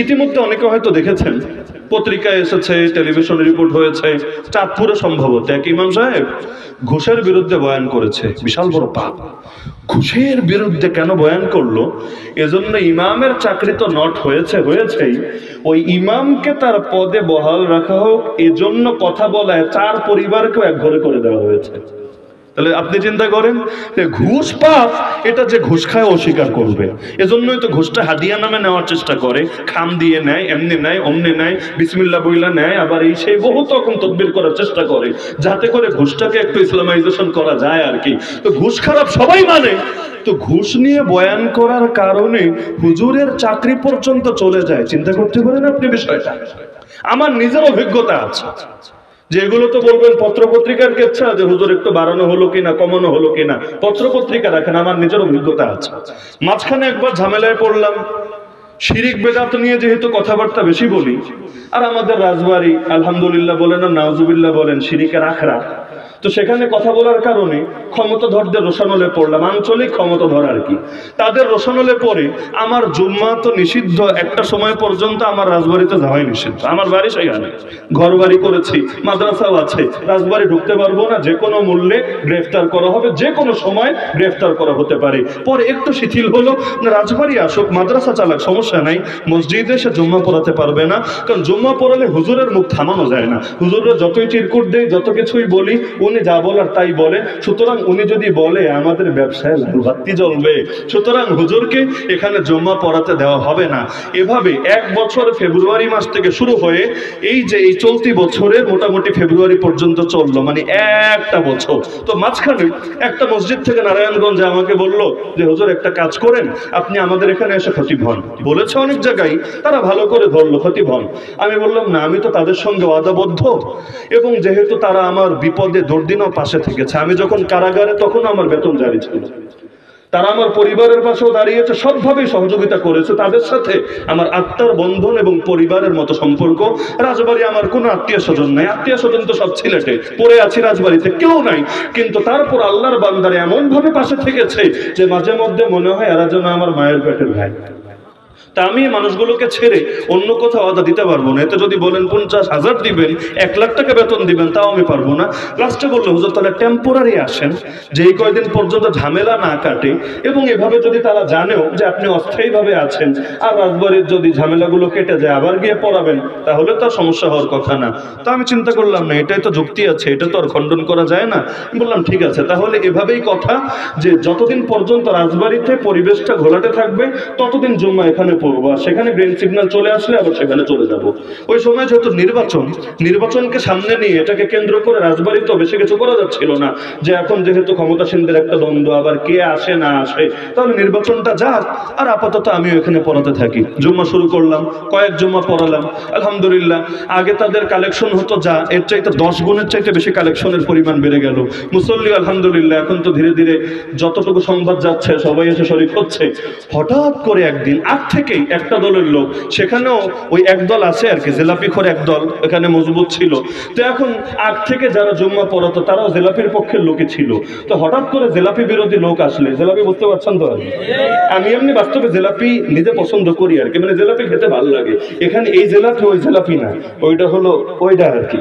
ইতিমধ্যে অনেকে হয়তো দেখেছেন, পত্রিকায় এসেছে, টেলিভিশনে রিপোর্ট হয়েছে, চাঁদপুরে সম্ভবত এক ইমাম সাহেব ঘুষের বিরুদ্ধে বয়ান করেছে। বিশাল বড় পাপ। ঘুষের বিরুদ্ধে কেন বয়ান করলো? এজন্য ইমামের চাকরি তো নট হয়েছেই, ওই ইমামকে তার পদে বহাল রাখা হোক এজন্য কথা বলায় 4 পরিবারকেও এক ঘরে করে দেওয়া হয়েছে। তাহলে আপনি চিন্তা করেন যে ঘুষ পাপ, এটা যে ঘুষ খায় অস্বীকার করবে। এজন্যই তো ঘুষটা হাদিয়া নামে নেওয়ার চেষ্টা করে, খাম দিয়ে নেয়, এমনি নেয়, অমনি নেয়, বিসমিল্লাহ বইলা নেয়, আবার এই সেই বহুত রকম তদবির করার চেষ্টা করে যাতে করে ঘুষটাকে একটু ইসলামাইজেশন করা যায় আর কি। তো ঘুষ খারাপ সবাই মানে, তো ঘুষ নিয়ে বয়ান করার কারণে হুজুরের চাকরি পর্যন্ত চলে যায়। চিন্তা করতে পারেন আপনি বিষয়টা? আমার নিজের অভিজ্ঞতা আছে, যেগুলো তো বলবেন পত্র পত্রিকার কেচ্ছা, যে হুজুর একটু বাড়ানো হলো কিনা, কমানো হলো কিনা, পত্র পত্রিকা রাখেন। আমার নিজের অভিজ্ঞতা আছে। মাঝখানে একবার ঝামেলায় পড়লাম, শিরিক বেদাত নিয়ে যেহেতু কথাবার্তা বেশি বলি, আর আমাদের রাজবাড়ি আলহামদুলিল্লাহ বলেন আর নাউজুবিল্লাহ বলেন শিরিকের আখড়া, তো সেখানে কথা বলার কারণে ক্ষমতাধরদের রোশানলে পড়লাম, আঞ্চলিক ক্ষমতাধর আর কি। তাদের রোশানলে পড়ে আমার জুম্মা তো নিষিদ্ধ, একটা সময় পর্যন্ত আমার রাজবাড়িতে যাওয়াই নিষিদ্ধ। আমার বাড়ি সেখানে, ঘর বাড়ি করেছি, মাদ্রাসাও আছে, রাজবাড়ি ঢুকতে পারবো না, যে কোনো মূল্যে গ্রেফতার করা হবে, যে কোনো সময় গ্রেফতার করা হতে পারে। পরে একটু শিথিল হলো, না রাজবাড়ি আসুক, মাদ্রাসা চালাক, সমস্যা নাই, মসজিদে সে জুম্মা পড়াতে পারবে না, কারণ জুম্মা পড়ালে হুজুরের মুখ থামানো যায় না। হুজুররা যতই চিরকুট দেয়, যত কিছুই বলি, উনি যা বলার তাই বলে। সুতরাং উনি যদি বলে আমাদের ব্যবসায় লালবাতি জ্বলবে, সুতরাং হুজুরকে এখানে জুম্মা পড়াতে দেওয়া হবে না। এভাবে 1 বছর ফেব্রুয়ারি মাস থেকে শুরু হয়ে এই যে এই চলতি বছরের মোটামুটি ফেব্রুয়ারি পর্যন্ত চললো, মানে একটা বছর। তো মাঝখানে একটা মসজিদ থেকে নারায়ণগঞ্জে আমাকে বললো যে হুজুর একটা কাজ করেন, আপনি আমাদের এখানে এসে খতিব হন। বলেছে অনেক জায়গায়, তারা ভালো করে ধরলো খতিব হন। আমি বললাম না, আমি তো তাদের সঙ্গে ওয়াদাবদ্ধ, এবং যেহেতু তারা আমার বিপদে দুর্দিনও পাশে থেকেছে, আমি যখন কারাগারে তখন আমার বেতন জারি ছিল, তারা আমার পরিবারের পাশেও দাঁড়িয়েছে, সবভাবেই সহযোগিতা করেছে। তাদের সাথে আমার আত্মার বন্ধন এবং পরিবারের মতো সম্পর্ক। রাজবাড়ি আমার কোনো আত্মীয় স্বজন নাই, আত্মীয় স্বজন তো সব সিলেটে, পড়ে আছি রাজবাড়িতে কেউ নাই, কিন্তু তারপর আল্লাহর বান্দারে এমন ভাবে পাশে থেকেছে যে মাঝে মধ্যে মনে হয় এরা যেন আমার মায়ের পেটের ভাই। তা আমি মানুষগুলোকে ছেড়ে অন্য কোথাও আদা দিতে পারবো না। এতে যদি বলেন 50,000 দিবেন, 1 লাখ টাকা বেতন দিবেন, তাও আমি পারবো না। লাস্টে বললো হুজুর তাহলে টেম্পোরারি আসেন, যে এই কয়দিন পর্যন্ত ঝামেলা না কাটে, এবং এভাবে যদি তারা জানেও যে আপনি অস্থায়ীভাবে আছেন, আর রাজবাড়ির যদি ঝামেলাগুলো কেটে যায় আবার গিয়ে পড়াবেন, তাহলে তো সমস্যা হওয়ার কথা না। তো আমি চিন্তা করলাম না, এটাই তো যুক্তি আছে, এটা তো আর খণ্ডন করা যায় না। বললাম ঠিক আছে, তাহলে এভাবেই কথা, যে যতদিন পর্যন্ত রাজবাড়িতে পরিবেশটা ঘোলাটে থাকবে ততদিন জুম্মা এখানে পড়বো, আর সেখানে গ্রিন সিগন্যাল চলে আসলে আবার সেখানে চলে যাব। ওই সময় যেহেতু নির্বাচনকে সামনে নিয়ে এটাকে কেন্দ্র করে রাজবাড়ি তো বেশি কিছু করা যাচ্ছিল না, যে এখন যেহেতু ক্ষমতাসীনদের একটা দ্বন্দ্ব, আবার কে আসে না আসে, তাহলে নির্বাচনটা যাক, আর আপাতত আমিও এখানে পড়াতে থাকি। জুম্মা শুরু করলাম, কয়েক জুম্মা পড়ালাম, আলহামদুলিল্লাহ। আগে তাদের কালেকশন হতো যা, এর চাইতে 10 গুণের চাইতে বেশি কালেকশনের পরিমাণ বেড়ে গেল। মুসল্লি আলহামদুলিল্লাহ এখন তো ধীরে ধীরে যতটুকু সংবাদ যাচ্ছে সবাই এসে শরীক হচ্ছে। হঠাৎ করে একদিন আগ থেকেই একটা দলের লোক, সেখানেও ওই একদল আছে আর কি, জেলাপিখোর একদল এখানে মজবুত ছিল। তো এখন আগ থেকে যারা জুম্মা পড়াতো তারাও জেলাপির পক্ষের লোকে ছিল। তো হঠাৎ করে জেলাপি বিরোধী লোক আসলে, জেলাপি বুঝতে পারছেন তো, আমি এমনি বাস্তবে জেলাপি নিজে পছন্দ করি আর কি, মানে জেলাপি খেতে ভালো লাগে। এখানে এই জেলাপি ওই জেলাপি না, ওইটা হলো ওইটা আর কি।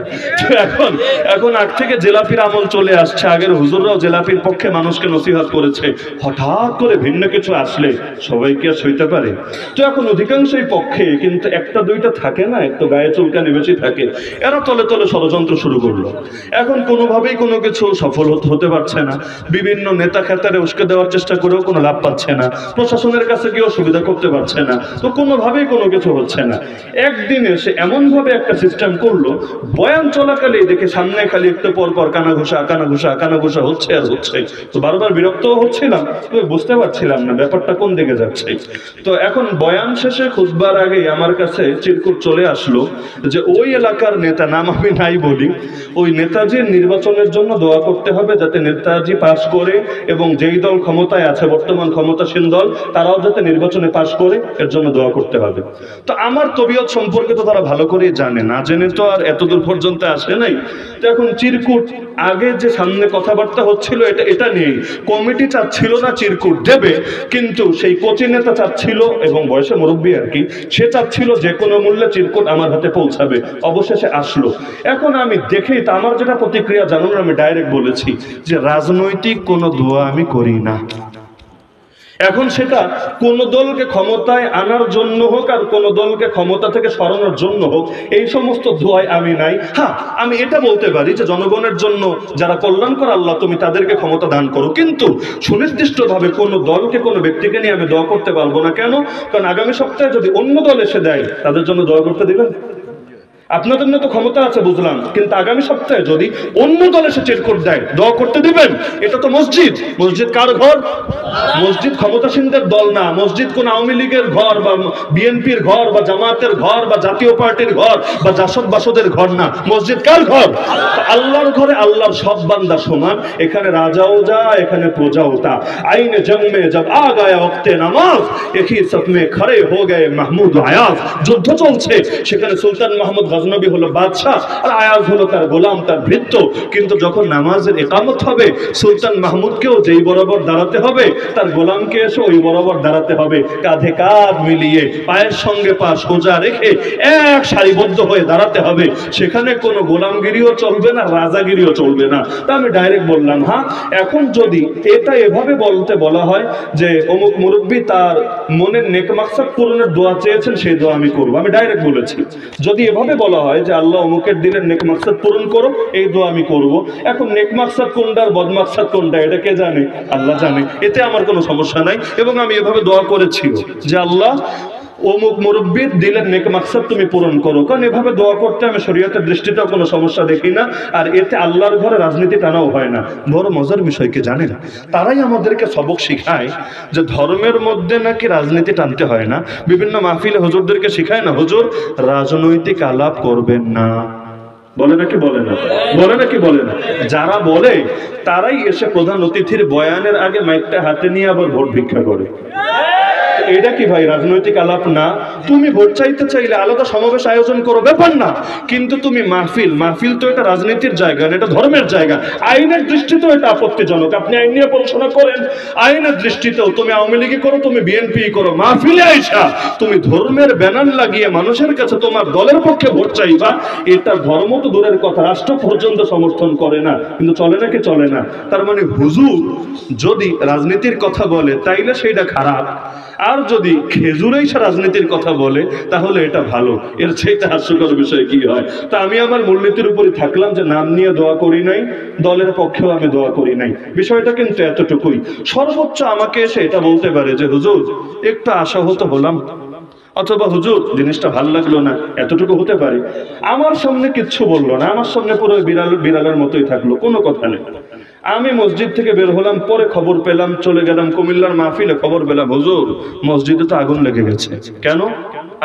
এখন আগ থেকে জেলাপির আমল চলে আসছে। আগের হুজুররাও জেলাপির পক্ষে মানুষকে নসিহত করেছে। হঠাৎ করে ভিন্ন কিছু আসলে সবাই কি আর সইতে পারে? তো এখন অধিকাংশই পক্ষে, কিন্তু একটা দুইটা থাকে না, একটু গায়ে চুলকানি বেশি থাকে, এরা তলে তলে ষড়যন্ত্র শুরু করলো। এখন কোনোভাবেই কোনো কিছু সফল হতে পারছে না। বিভিন্ন নেতা খেতারে উস্কে দেওয়ার চেষ্টা করেও কোনো লাভ পাচ্ছে না, প্রশাসনের কাছে গিয়েও সুবিধা করতে পারছে না, তো কোনোভাবেই কোনো কিছু হচ্ছে না। একদিনে সে এমনভাবে একটা সিস্টেম করলো, বয়ান চলাকালেই দেখে সামনে খালি একটু পর পর কানাঘুষা হচ্ছে আর হচ্ছে। তো বারবার বিরক্ত হচ্ছিলাম, তো বুঝতে পারছিলাম না ব্যাপারটা কোন দিকে যাচ্ছে। তো এখন বয়ান শেষে খুতবার আগেই আমার কাছে চিরকুট চলে আসলো যে ওই এলাকার নেতা, নাম আমি নাই বলি, ওই নেতাজির নির্বাচনের জন্য দোয়া করতে হবে যাতে নেতাজি পাস করে, এবং যেই দল ক্ষমতায় আছে বর্তমান ক্ষমতাসীন দল, তারাও যাতে নির্বাচনে পাস করে, এর জন্য দোয়া করতে হবে। তো আমার তবিয়ত সম্পর্কে তো তারা ভালো করেই জানে, না জেনে তো আর এতদূর পর্যন্ত আসে নাই। তো এখন চিরকুট আগে যে সামনে কথাবার্তা হচ্ছিল এটা নিয়েই কমিটি চাচ্ছিল না চিরকুট দেবে, কিন্তু সেই কোচি নেতা চাচ্ছিল এবং বয়সে মুরব্বী আর কি, সে চাচ্ছিল যে কোনো মূল্যে চিরকুট আমার হাতে পৌঁছাবে। অবশেষে আসলো। এখন আমি দেখেই তা আমার যেটা প্রতিক্রিয়া জানুন, আমি ডাইরেক্ট বলেছি যে রাজনৈতিক কোনো দোয়া আমি করি না। এখন সেটা কোন দলকে ক্ষমতায় আনার জন্য হোক আর কোন দলকে ক্ষমতা থেকে সরানোর জন্য হোক, এই সমস্ত দোয়ায় আমি নাই। হ্যাঁ, আমি এটা বলতে পারি যে জনগণের জন্য যারা কল্যাণকর আল্লাহ তুমি তাদেরকে ক্ষমতা দান করো, কিন্তু সুনির্দিষ্টভাবে কোনো দলকে কোনো ব্যক্তিকে নিয়ে আমি দোয়া করতে পারবো না। কেন? কারণ আগামী সপ্তাহে যদি অন্য দল এসে দেয় তাদের জন্য দোয়া করতে দেবেন? আপনাদের তো ক্ষমতা আছে বুঝলাম, কিন্তু আগামী সপ্তাহে যদি অন্য দল এসে চিরকুট দেয় দোয়া করতে দিবেন? এটা তো মসজিদ। মসজিদ কার ঘর? মসজিদ ক্ষমতাসীনদের দল না। মসজিদ কোন আওয়ামী লীগের ঘর বা বিএনপির ঘর বা জামায়াতের ঘর বা জাতীয় পার্টির ঘর বা জাসদ বাসদের ঘর না। মসজিদ কার ঘর? আল্লাহর ঘরে আল্লাহর সব বান্দা সমান। এখানে রাজাও যা, এখানে প্রজাও তা। আইনে জন্মে জব আ গায়া ওয়াক্তে নামাজ, একই সফমে খড়ে হো গয়ে মাহমুদ আয়াজ। যুদ্ধ চলছে, সেখানে সুলতান মাহমুদ গজনবী হলো বাদশাহ আর আয়াজ হলো তার গোলাম, তার ভৃত্য। কিন্তু যখন নামাজের ইকামত হবে, সুলতান মাহমুদকেও যেই বরাবর দাঁড়াতে হবে, তার গোলামকে এসে ওই বরাবর দাঁড়াতে হবে। কাঁধে কাঁধ মিলিয়ে, পায়ের সঙ্গে পা সোজা রেখে এক সারিবদ্ধ হয়ে দাঁড়াতে হবে। সেখানে কোনো গোলামগিরিও চলবে না, রাজাগিরিও চলবে না। তা আমি ডাইরেক্ট বললাম, হ্যাঁ, এখন যদি এটা এভাবে বলা হয় যে অমুক মুরব্বী তার মনের নেক মাকসাদ পূরণের দোয়া চেয়েছেন, সেই দোয়া আমি করবো, আমি ডাইরেক্ট বলেছি। যদি এভাবে বলা হয় যে আল্লাহ অমুকের দিলের নেক মাকসাদ পূরণ করো, এই দোয়া আমি করব। এখন নেক মাকসাদ কোনটা আর বদ মাকসাদ কোনটা এটা কে জানে? আল্লাহ জানে। এতে আমার কোনো সমস্যা নাই, এবং আমি এভাবে দোয়া করেছি যে আল্লাহ অমুক মুরব্বীর দিলের নেক মাকসাদ তুমি পূরণ করো। কারণ এভাবে দোয়া করতে আমি শরীয়তের দৃষ্টিতেও কোনো সমস্যা দেখি না, আর এতে আল্লাহর ঘরে রাজনীতি টানাও হয় না। বড় মজার বিষয় কি জানেন? তারাই আমাদেরকে সবক শিখায় যে ধর্মের মধ্যে নাকি রাজনীতি টানতে হয় না। বিভিন্ন মাহফিলে হুজুরদেরকে শিখায় না, হুজুর রাজনৈতিক আলাপ করবেন না। বলে নাকি বলে না? বলে নাকি বলে না? যারা বলে তারাই এসে প্রধান অতিথির বয়ানের আগে মাইকটা হাতে নিয়ে আবার ভোট ভিক্ষা করে। এটা কি ভাই রাজনৈতিক আলাপ না? তুমি ভোট চাইতে চাইলে আলাদা সমাবেশ আয়োজন করো, ব্যাপার না, কিন্তু তুমি মাহফিল তো এটা রাজনীতির জায়গা না, এটা ধর্মের জায়গা। আইনের দৃষ্টিতেও এটা আপত্তিজনক। আপনি আইন নিয়ে পড়াশোনা করেন, আইনের দৃষ্টিতেও তুমি আওয়ামী লীগই করো, তুমি বিএনপি করো, মাহফিলে আইসা তুমি ধর্মের ব্যানার লাগিয়ে মানুষের কাছে তোমার দলের পক্ষে ভোট চাইবা, এটা ধর্ম তো দূরের কথা, রাষ্ট্র পর্যন্ত সমর্থন করে না। কিন্তু চলে নাকি চলে না? তার মানে হুজুর যদি রাজনীতির কথা বলে তাইলে সেইটা খারাপ, আর যদি খেজুরেই সে রাজনীতির কথা বলে তাহলে এটা ভালো। এর চেয়ে হাস্যকর বিষয় কি হয়? তা আমি আমার মূলনীতির উপরই থাকলাম যে নাম নিয়ে দোয়া করি নাই, দলের পক্ষেও আমি দোয়া করি নাই। বিষয়টা কিন্তু এতটুকুই। সর্বোচ্চ আমাকে এসে এটা বলতে পারে যে হুজুর একটু আশাহত হলাম, অথবা হুজুর জিনিসটা ভালো লাগলো না, এতটুকু হতে পারে। আমার সামনে কিচ্ছু বললো না, আমার সামনে পুরো বিড়ালের মতোই থাকলো, কোনো কথা নেই। আমি মসজিদ থেকে বের হলাম, পরে খবর পেলাম, চলে গেলাম কুমিল্লার মাহফিলে, খবর পেলাম হুজুর মসজিদে তো আগুন লেগে গেছে। কেন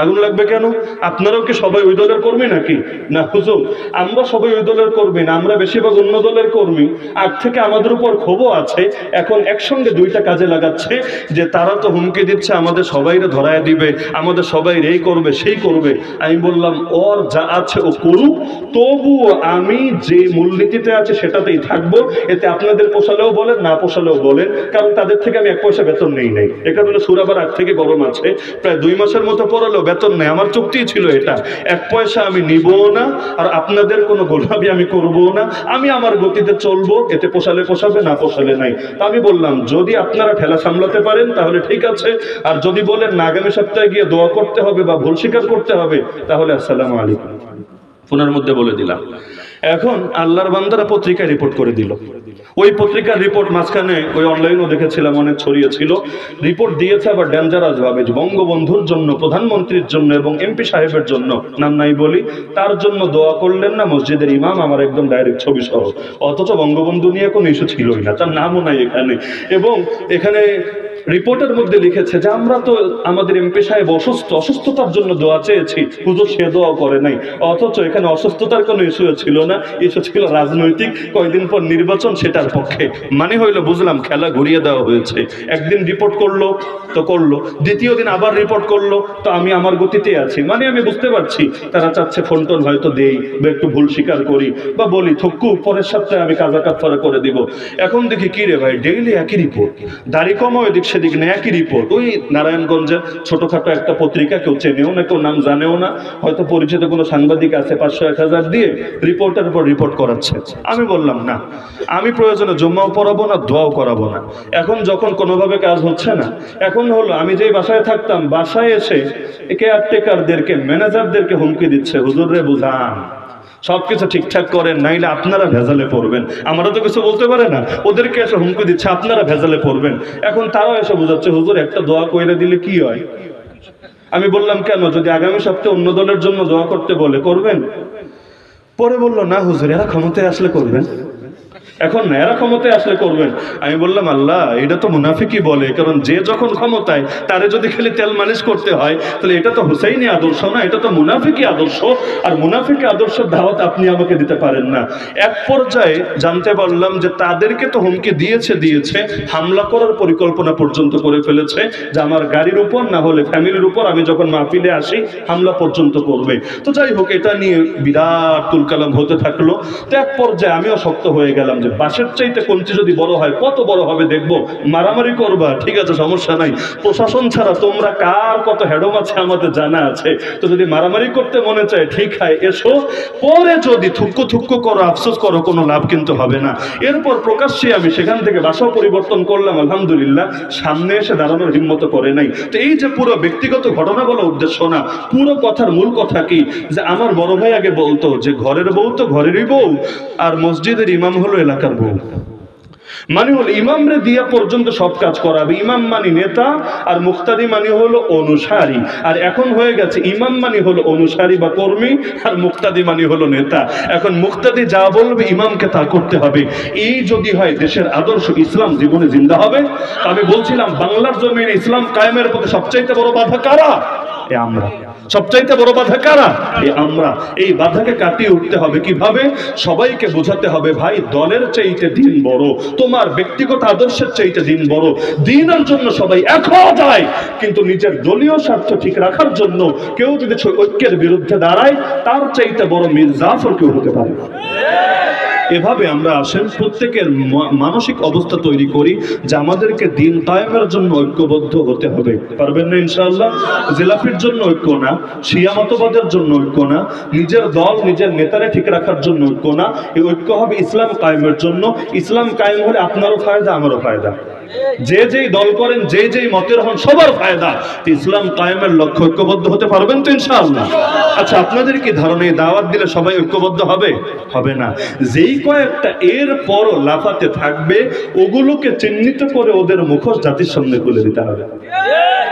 আগুন লাগবে? কেন? আপনারাও কি সবাই ওই দলের কর্মী নাকি? না হুজুর, আমরা সবাই ওই দলের কর্মী না, আমরা বেশিরভাগ অন্য দলের কর্মী। আগ থেকে আমাদের উপর ক্ষোভও আছে, এখন একসঙ্গে দুইটা কাজে লাগাচ্ছে যে তারা তো হুমকি দিচ্ছে আমাদের সবাইরে ধরায় দিবে, আমাদের সবাই এই করবে সেই করবে। আমি বললাম ওর যা আছে ও করুক, তবুও আমি যে মূলনীতিতে আছে সেটাতেই থাকবো। এতে আপনাদের পোষালেও বলেন, না পোষালেও বলেন, কারণ তাদের থেকে আমি 1 পয়সা বেতন নেই নাই। এটা হলো সুরাবার আগ থেকে গরম আছে, প্রায় 2 মাসের মতো পড়ালেও বেতন নেই। আমার চুক্তি ছিল এটা, 1 পয়সা আমি নিবো না, আর আপনাদের কোনো গোলামি আমি করবো না, আমি আমার গতিতে চলবো। এতে পোষালে পোষাবে, না পোষালে নাই। তা আমি বললাম যদি আপনারা ঠেলা সামলাতে পারেন তাহলে ঠিক আছে, আর যদি বলেন না আগামী সপ্তাহে গিয়ে দোয়া করতে হবে বা ভুল স্বীকার করতে হবে, তাহলে আসসালামু আলাইকুম। ফোনের মধ্যে বলে দিলাম। এখন আল্লাহর বান্দারা পত্রিকায় রিপোর্ট করে দিল। ওই পত্রিকার রিপোর্ট মাঝখানে ওই অনলাইনও দেখেছিলাম অনেক ছড়িয়েছিল। রিপোর্ট দিয়েছে আবার ডেঞ্জারাস ভাবে, বঙ্গবন্ধুর জন্য, প্রধানমন্ত্রীর জন্য এবং এমপি সাহেবের জন্য, নাম নাই বলি, তার জন্য দোয়া করলেন না মসজিদের ইমাম, আমার একদম ডাইরেক্ট ছবি সহ। অথচ বঙ্গবন্ধু নিয়ে কোনো ইস্যু ছিলই না, তার নামও নাই এখানে। এবং এখানে রিপোর্টের মধ্যে লিখেছে যে আমরা তো আমাদের এমপি সাহেব অসুস্থতার জন্য দোয়া চেয়েছি, হুজুর সে দোয়া করে নাই। অথচ এখানে অসুস্থতার কোনো ইস্যু ছিল না, ইস্যু ছিল রাজনৈতিক, কয়দিন পর নির্বাচন, সেটার পক্ষে। মানে হইলো বুঝলাম খেলা ঘুরিয়ে দেওয়া হয়েছে। একদিন রিপোর্ট করলো তো করলো, দ্বিতীয় দিন আবার রিপোর্ট করলো, তো আমি আমার গতিতে আছি। মানে আমি বুঝতে পারছি তারা চাচ্ছে ফোন টোন হয়তো দেই বা একটু ভুল স্বীকার করি বা বলি থক্কু পরের সপ্তাহে আমি কাজা কাফারা করে দিব। এখন দেখি কি রে ভাই, ডেইলি একই রিপোর্ট, দাড়ি কমা এদিক সেদিক না, একই রিপোর্ট। ওই নারায়ণগঞ্জের ছোটখাটো একটা পত্রিকা, কেউ চেনেও না, কেউ নাম জানেও না, হয়তো পরিচিত কোনো সাংবাদিক আছে 500-1000 দিয়ে রিপোর্টের উপর রিপোর্ট করাচ্ছে। আমি বললাম না, আমি প্রয়োজনে জুম্মাও পড়াবো না, দোয়াও করাবো না। এখন যখন কোনোভাবে কাজ হচ্ছে না, এখন হলো আমি যেই বাসায় থাকতাম, বাসায় এসে কেয়ারটেকারদেরকে, ম্যানেজারদেরকে হুমকি দিচ্ছে, হুজুর রে বুঝান, সবকিছু ঠিকঠাক করেন, নাইলে আপনারা ভেজালে পড়বেন। আমরা তো কিছু বলতে পারে না, ওদেরকে এসে হুমকি দিচ্ছে আপনারা ভেজালে পড়বেন। এখন তারাও এসে বোঝাচ্ছে হুজুর একটা দোয়া কইরে দিলে কি হয়। আমি বললাম কেন, যদি আগামী সপ্তাহে অন্য দলের জন্য দোয়া করতে বলে করবেন? পরে বললো না হুজুর এরা ক্ষমতায় আসলে করবেন, এখন না, এরা ক্ষমতায় আসলে করবেন। আমি বললাম আল্লাহ এটা তো মুনাফিকই বলে, কারণ যে যখন ক্ষমতায় তারে যদি খালি তেল মালিশ করতে হয়, তাহলে এটা তো হুসাইনি আদর্শ না, এটা তো মুনাফিকই আদর্শ। আর মুনাফিকি আদর্শের দাওয়াত আপনি আমাকে দিতে পারেন না। এক পর্যায়ে জানতে পারলাম যে তাদেরকে তো হুমকি দিয়েছে, হামলা করার পরিকল্পনা পর্যন্ত করে ফেলেছে, যে আমার গাড়ির উপর না হলে ফ্যামিলির উপর আমি যখন মাহফিলে আসি হামলা পর্যন্ত করবে। তো যাই হোক, এটা নিয়ে বিরাট তুলকালাম হতে থাকলো। তো এক পর্যায়ে আমিও শক্ত হয়ে গেলাম যে বাসের চাইতে কঞ্চি যদি বড় হয়, কত বড় হবে দেখবো, মারামারি করবা, ঠিক আছে সমস্যা নাই, প্রশাসন ছাড়া তোমরা কার কত হেডম আছে আমাদের জানা আছে। তো যদি মারামারি করতে মনে চায় ঠিক হয় এসো, পরে যদি থুক্কো করো, আফসোস করো, কোনো লাভ কিন্তু হবে না। এরপর প্রকাশ্যে আমি সেখান থেকে বাসাও পরিবর্তন করলাম, আলহামদুলিল্লাহ। সামনে এসে দাঁড়ানোর হিম্মত করে নাই। তো এই যে পুরো ব্যক্তিগত ঘটনা বলা উদ্দেশ্য না, পুরো কথার মূল কথা কি, যে আমার বড় ভাই আগে বলতো যে ঘরের বউ তো ঘরেরই বউ, আর মসজিদের ইমাম হলো এলাকার বউ। মানে হলো ইমামরে দিয়া পর্যন্ত সব কাজ করাবে। ইমাম মানি নেতা, আর মুক্তাদি মানি হলো অনুসারী। আর এখন হয়ে গেছে ইমাম মানি হলো অনুসারী বা কর্মী, আর মুক্তাদি মানি হলো নেতা। এখন মুক্তাদি যা বলবে ইমামকে তা করতে হবে। এই যদি হয় দেশের আদর্শ ইসলাম জীবনে জিন্দা হবে। আমি বলছিলাম বাংলার জমিনে ইসলাম কায়েমের পথে সবচাইতে বড় বাধা কারা? আমরা। সবচাইতে বড় বাধা কারা? আমরা। এই বাধাকে কাটিয়ে উঠতে হবে কিভাবে? সবাইকে বোঝাতে হবে ভাই দলের চাইতে দিন বড়, তোমার ব্যক্তিগত আদর্শের চাইতে দিন বড়। দিনের জন্য সবাই এক হওয়া যায়, কিন্তু নিজের দলীয় স্বার্থ ঠিক রাখার জন্য কেউ যদি ঐক্যের বিরুদ্ধে দাঁড়ায়, তার চাইতে বড় মীর জাফর কেউ হতে পারে না। এভাবে আমরা আসেন প্রত্যেকের মানসিক অবস্থা তৈরি করি যে আমাদেরকে দিন কায়েমের জন্য ঐক্যবদ্ধ হতে হবে। পারবেন না ইনশাআল্লাহ? জিলাপির জন্য ঐক্য না, শিয়া মতবাদের জন্য ঐক্য না, নিজের দল নিজের নেতারে ঠিক রাখার জন্য ঐক্য না। এই ঐক্য হবে ইসলাম কায়েমের জন্য। ইসলাম কায়েম হলে আপনারও ফায়দা, আমারও ফায়দা। যে যেই দল করেন, যে যেই মতের হন, সবার ফায়দা। ইসলাম কায়েমের লক্ষ্য ঐক্যবদ্ধ হতে পারবেন তো ইনশাআল্লাহ? আচ্ছা, আপনাদের কি ধারণা এই দাওয়াত দিলে সবাই ঐক্যবদ্ধ হবে? হবে না। যেই কয়েকটা এর পরও লাফাতে থাকবে, ওগুলোকে চিহ্নিত করে ওদের মুখোশ জাতির সামনে খুলে দিতে হবে।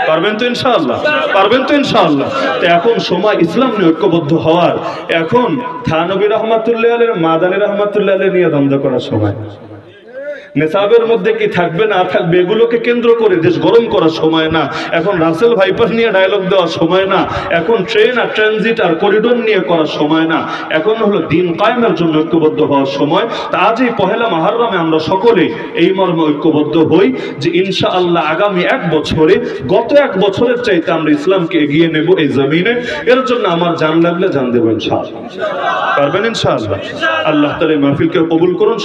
পারবেন তো ইনশাআল্লাহ? পারবেন তো ইনশাআল্লাহ? তো এখন সময় ইসলাম নিয়ে ঐক্যবদ্ধ হওয়ার। এখন থানবী রহমাতুল্লাহ আলাইহির, মাদানী রহমাতুল্লাহ আলাইহি নিয়ে দ্বন্দ্ব করার সময়, নেশাবের মধ্যে কি থাকবে না থাকবে এগুলোকে কেন্দ্র করে দেশ গরম করার সময় না। এখন রাসেল ভাইপার নিয়ে ডায়লগ দেওয়ার সময় না। এখন ট্রেন আর ট্রানজিট আর করিডোর নিয়ে করার সময় না। এখন হলো দিন কায়েমের জন্য ঐক্যবদ্ধ হওয়ার সময়। তা আজ এই পহেলা মুহররমে আমরা সকলে এই মর্মে ঐক্যবদ্ধ হই যে ইনশাআল্লাহ আগামী 1 বছরে গত 1 বছরের চাইতে আমরা ইসলামকে এগিয়ে নেব এই জমিনে। এর জন্য আমার জান লাগলে জান দেব ইনশাআল্লাহ। পারবেন ইনশাআল্লাহ? আল্লাহ তাআলা মাহফিলকে কবুল করুন।